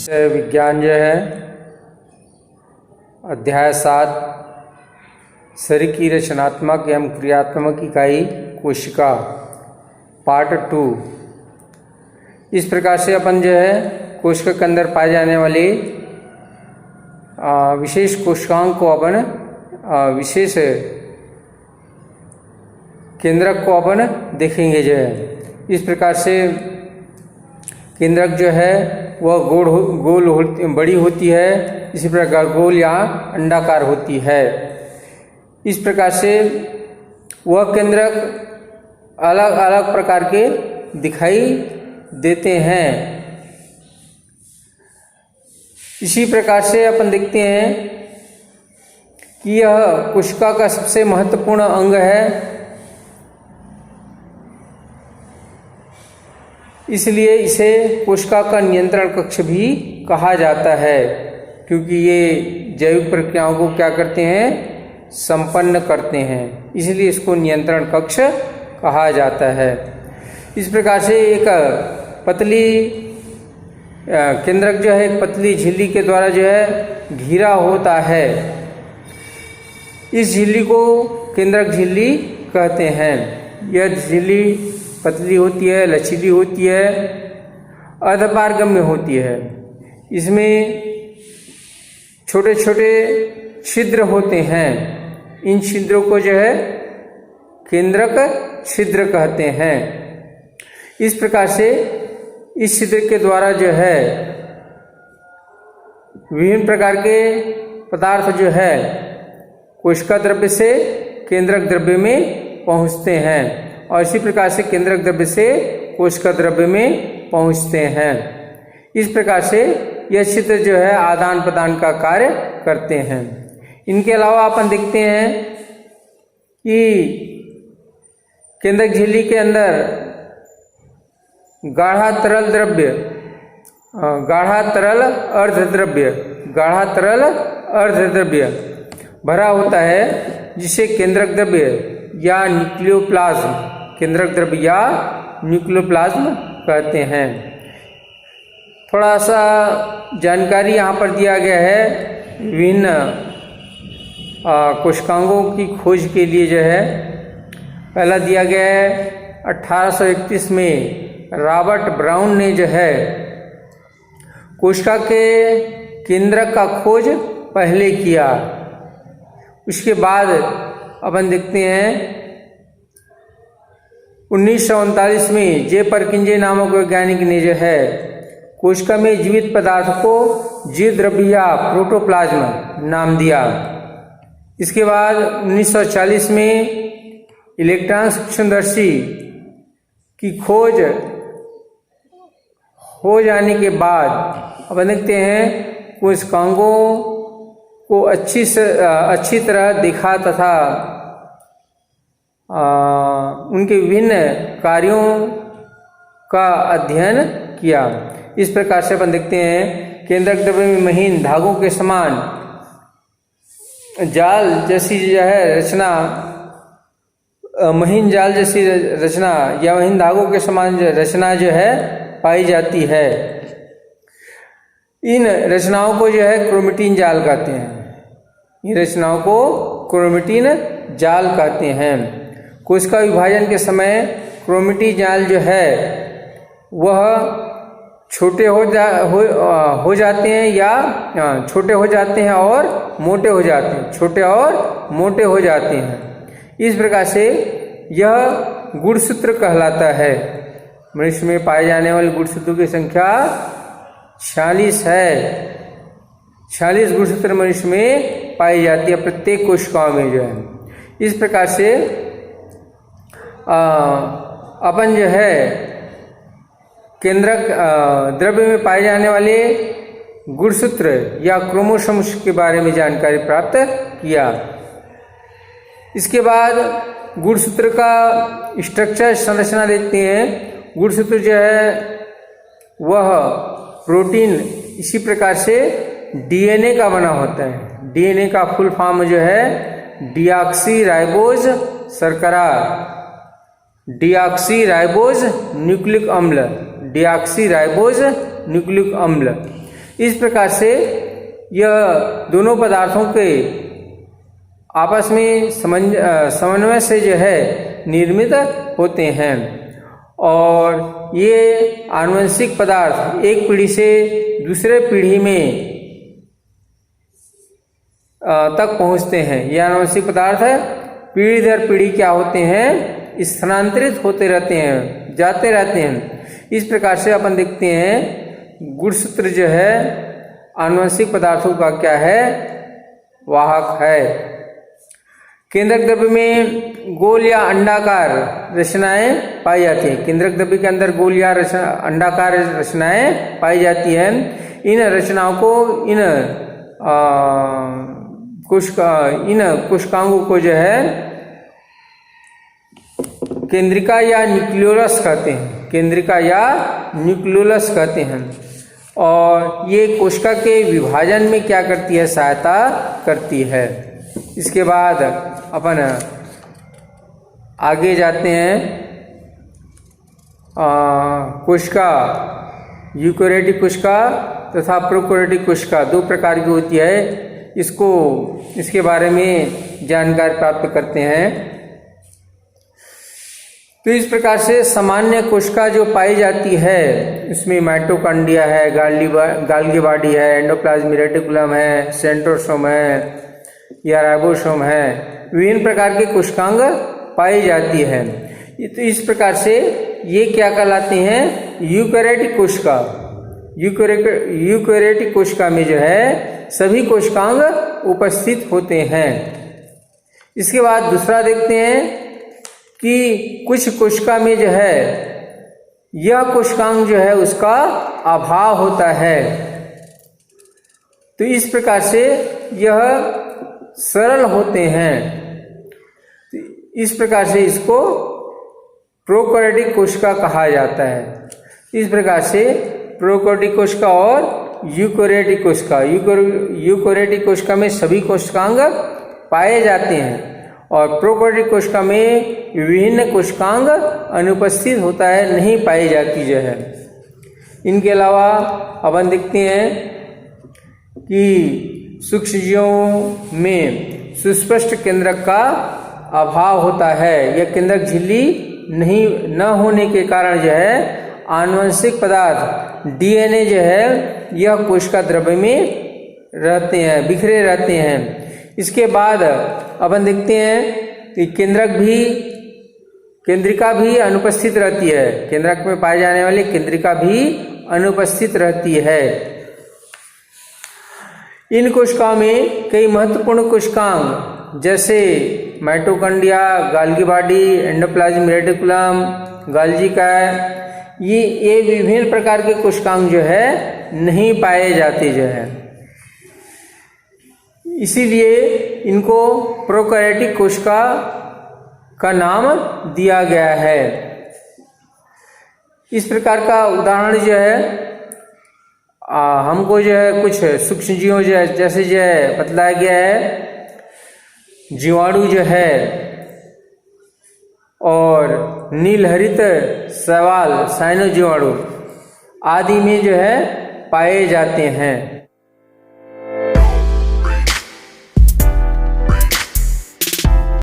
विज्ञान जो है अध्याय 7 शरीर की रचनात्मक एवं क्रियात्मक इकाई कोशिका पार्ट 2। इस प्रकार से अपन जो है कोशिका के अंदर पाए जाने वाली विशेष कोशिकाओं को अपन विशेष केंद्रक को अपन देखेंगे जो है। इस प्रकार से केंद्रक जो है वह गोल बड़ी होती है, इसी प्रकार गोल या अंडाकार होती है। इस प्रकार से वह केंद्रक अलग अलग प्रकार के दिखाई देते हैं। इसी प्रकार से अपन देखते हैं कि यह कोशिका का सबसे महत्वपूर्ण अंग है, इसलिए इसे कोशिका का नियंत्रण कक्ष भी कहा जाता है, क्योंकि ये जैविक प्रक्रियाओं को क्या करते हैं, संपन्न करते हैं, इसलिए इसको नियंत्रण कक्ष कहा जाता है। इस प्रकार से एक पतली केंद्रक जो है एक पतली झिल्ली के द्वारा जो है घिरा होता है। इस झिल्ली को केंद्रक झिल्ली कहते हैं। यह झिल्ली पतली होती है, लचीली होती है, अर्धपारगम्य होती है। इसमें छोटे छोटे छिद्र होते हैं। इन छिद्रों को जो है केंद्रक छिद्र कहते हैं। इस प्रकार से इस छिद्र के द्वारा जो है विभिन्न प्रकार के पदार्थ जो है कोशिका द्रव्य से केंद्रक द्रव्य में पहुंचते हैं, और इसी प्रकार से केंद्रक द्रव्य से कोशिका द्रव्य में पहुंचते हैं। इस प्रकार से यह छिद्र जो है आदान प्रदान का कार्य करते हैं। इनके अलावा अपन देखते हैं कि केंद्रक झिल्ली के अंदर गाढ़ा तरल अर्धद्रव्य भरा होता है, जिसे केंद्रक द्रव्य या न्यूक्लियोप्लाज्म कहते हैं। थोड़ा सा जानकारी यहाँ पर दिया गया है विभिन्न कोशिकाओं की खोज के लिए जो है। पहला दिया गया है 1831 में रॉबर्ट ब्राउन ने जो है कोशिका के केंद्रक का खोज पहले किया। उसके बाद अपन देखते हैं 1939 में जे परकिंजे नामक वैज्ञानिक ने जो है कोशिका में जीवित पदार्थ को जीव द्रव्य या प्रोटोप्लाज्म नाम दिया। इसके बाद 1940 में इलेक्ट्रॉन सूक्ष्मदर्शी की खोज हो जाने के बाद अपन देखते हैं कोशिकाओं को अच्छी तरह देखा तथा उनके विभिन्न कार्यों का अध्ययन किया। इस प्रकार से अपन देखते हैं केंद्रक द्रव्य में महीन धागों के समान जाल जैसी जो है रचना, महीन जाल जैसी रचना या महीन धागों के समान रचना जो है पाई जाती है। इन रचनाओं को जो है क्रोमेटिन जाल कहते हैं। इन रचनाओं को क्रोमेटिन जाल कहते हैं। कोशिका विभाजन के समय क्रोमेटिन जाल जो है वह छोटे हो जाते हैं या छोटे हो जाते हैं और मोटे हो जाते हैं, छोटे और मोटे हो जाते हैं। इस प्रकार से यह गुणसूत्र कहलाता है। मनुष्य में पाए जाने वाले गुणसूत्रों की संख्या 46 है। 46 गुणसूत्र मनुष्य में पाई जाती है प्रत्येक कोशिकाओं में जो है। इस प्रकार से अपन जो है केंद्रक द्रव्य में पाए जाने वाले गुणसूत्र या क्रोमोसोम्स के बारे में जानकारी प्राप्त किया। इसके बाद गुणसूत्र का स्ट्रक्चर संरचना देखते हैं। गुणसूत्र जो है वह प्रोटीन इसी प्रकार से डीएनए का बना होता है। डीएनए का फुल फॉर्म जो है डीऑक्सीराइबोज शर्करा, डीऑक्सीराइबोज न्यूक्लिक अम्ल, डीऑक्सीराइबोज न्यूक्लिक अम्ल। इस प्रकार से यह दोनों पदार्थों के आपस में समन्वय से जो है निर्मित होते हैं और ये आनुवंशिक पदार्थ एक पीढ़ी से दूसरे पीढ़ी में तक पहुंचते हैं। ये आनुवंशिक पदार्थ पीढ़ी दर पीढ़ी क्या होते हैं, स्थानांतरित होते रहते हैं, जाते रहते हैं। इस प्रकार से अपन देखते हैं गुणसूत्र जो है आनुवंशिक पदार्थों का क्या है, वाहक है। केंद्रक द्रव्य में गोल या अंडाकार रचनाएं पाई जाती हैं। केंद्रक द्रव्य के अंदर गोल या अंडाकार रचनाएं पाई जाती हैं। इन रचनाओं को इन कोशिकाओं को जो है केंद्रिका या न्यूक्लियोलस कहते हैं। केंद्रिका या न्यूक्लियोलस कहते हैं और ये कोशिका के विभाजन में क्या करती है, सहायता करती है। इसके बाद अपन आगे जाते हैं। कोशिका यूकेरियोटिक कोशिका तथा प्रोकैरियोटिक कोशिका दो प्रकार की होती है। इसके बारे में जानकारी प्राप्त करते हैं। तो इस प्रकार से सामान्य कोशिका जो पाई जाती है इसमें माइटोकॉन्ड्रिया है, गाल्गी बॉडी है, एंडोप्लाज्म रेटिकुलम है, सेंट्रोसोम है या राइबोसोम है, विभिन्न प्रकार के कोशिकांग पाई जाती है। तो इस प्रकार से ये क्या कहलाते हैं, यूकेरियोटिक कोशिका। यूकेरियोटिक कोशिका में जो है सभी कोशिकांग उपस्थित होते हैं। इसके बाद दूसरा देखते हैं कि कुछ कोशिका में जो है यह कोशिकांग जो है उसका अभाव होता है। तो इस प्रकार से यह सरल होते हैं। इस प्रकार से इसको प्रोकैरियोटिक कोशिका कहा जाता है। इस प्रकार से प्रोकैरियोटिक कोशिका और यूकेरियोटिक कोशिका, यूकेरियोटिक कोशिका में सभी कोशिकांग पाए जाते हैं और प्रोकैरियोटिक कोशिका में विभिन्न कोशिकांग अनुपस्थित होता है, नहीं पाई जाती जो है। इनके अलावा अपन देखते हैं कि सूक्ष्मजीवों में सुस्पष्ट केंद्रक का अभाव होता है। यह केंद्रक झिल्ली न होने के कारण जो है आनुवंशिक पदार्थ डीएनए जो है यह कोशिका द्रव्य में रहते हैं, बिखरे रहते हैं। इसके बाद अपन देखते हैं कि केंद्रिका भी अनुपस्थित रहती है। केंद्रक में पाए जाने वाली केंद्रिका भी अनुपस्थित रहती है। इन कोशिकाओं में कई महत्वपूर्ण कोशिकांग जैसे माइटोकॉन्ड्रिया, गाल्गी बॉडी, एंडोप्लाज्म रेटिकुलम, गाल्गी का ये विभिन्न प्रकार के कोशिकांग जो है नहीं पाए जाते जो है। इसीलिए इनको प्रोकैरियोटिक कोशिका का नाम दिया गया है। इस प्रकार का उदाहरण जो है हमको जो है कुछ सूक्ष्मजीवों जो है जैसे जो है बतलाया गया है, जीवाणु जो है और नीलहरित शैवाल साइनो जीवाणु आदि में जो है पाए जाते हैं।